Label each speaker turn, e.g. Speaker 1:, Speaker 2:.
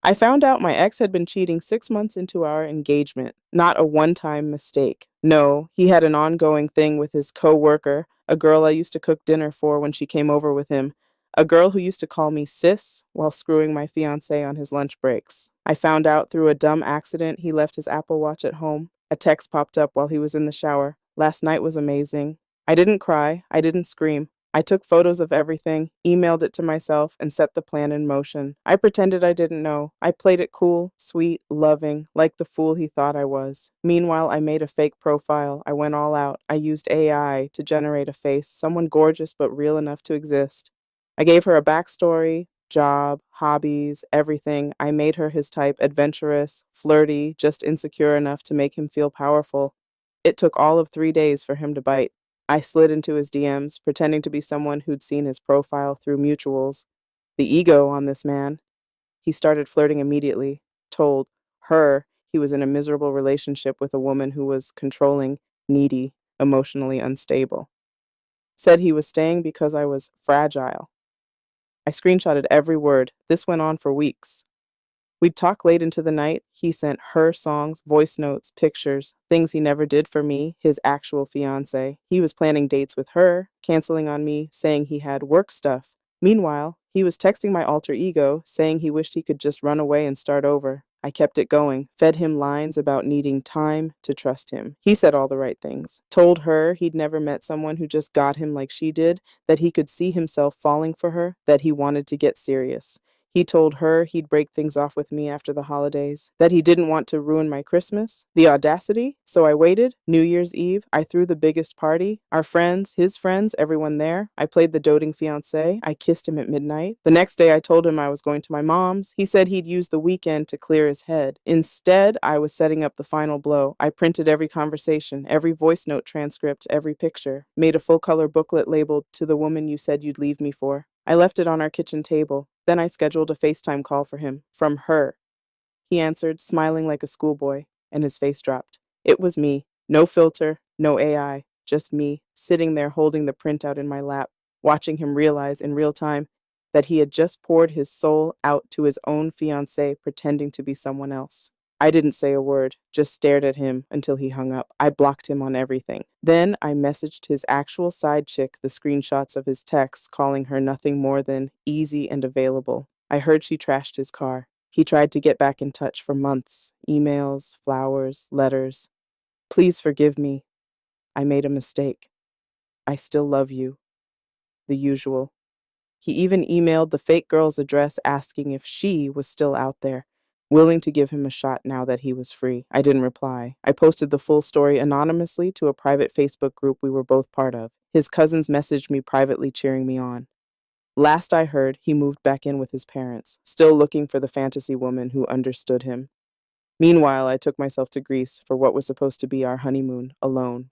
Speaker 1: I found out my ex had been cheating 6 months into our engagement. Not a one-time mistake. No, he had an ongoing thing with his co-worker, a girl I used to cook dinner for when she came over with him, a girl who used to call me sis while screwing my fiancé on his lunch breaks. I found out through a dumb accident he left his Apple Watch at home. A text popped up while he was in the shower. Last night was amazing. I didn't cry. I didn't scream. I took photos of everything, emailed it to myself, and set the plan in motion. I pretended I didn't know. I played it cool, sweet, loving, like the fool he thought I was. Meanwhile, I made a fake profile. I went all out. I used AI to generate a face, someone gorgeous but real enough to exist. I gave her a backstory, job, hobbies, everything. I made her his type, adventurous, flirty, just insecure enough to make him feel powerful. It took all of 3 days for him to bite. I slid into his DMs, pretending to be someone who'd seen his profile through mutuals. The ego on this man. He started flirting immediately, told her he was in a miserable relationship with a woman who was controlling, needy, emotionally unstable. Said he was staying because I was fragile. I screenshotted every word. This went on for weeks. We'd talk late into the night. He sent her songs, voice notes, pictures, things he never did for me, his actual fiance. He was planning dates with her, canceling on me, saying he had work stuff. Meanwhile, he was texting my alter ego, saying he wished he could just run away and start over. I kept it going, fed him lines about needing time to trust him. He said all the right things, told her he'd never met someone who just got him like she did, that he could see himself falling for her, that he wanted to get serious. He told her he'd break things off with me after the holidays, that he didn't want to ruin my Christmas. The audacity. So I waited. New Year's Eve, I threw the biggest party. Our friends, his friends, everyone there. I played the doting fiancé. I kissed him at midnight. The next day I told him I was going to my mom's. He said he'd use the weekend to clear his head. Instead, I was setting up the final blow. I printed every conversation, every voice note transcript, every picture. Made a full-color booklet labeled, "To the woman you said you'd leave me for." I left it on our kitchen table. Then I scheduled a FaceTime call for him, from her. He answered, smiling like a schoolboy, and his face dropped. It was me. No filter, no AI, just me, sitting there holding the printout in my lap, watching him realize in real time that he had just poured his soul out to his own fiancée, pretending to be someone else. I didn't say a word, just stared at him until he hung up. I blocked him on everything. Then I messaged his actual side chick the screenshots of his texts, calling her nothing more than easy and available. I heard she trashed his car. He tried to get back in touch for months. Emails, flowers, letters. Please forgive me. I made a mistake. I still love you. The usual. He even emailed the fake girl's address asking if she was still out there, willing to give him a shot now that he was free. I didn't reply. I posted the full story anonymously to a private Facebook group we were both part of. His cousins messaged me privately, cheering me on. Last I heard, he moved back in with his parents, still looking for the fantasy woman who understood him. Meanwhile, I took myself to Greece for what was supposed to be our honeymoon, alone.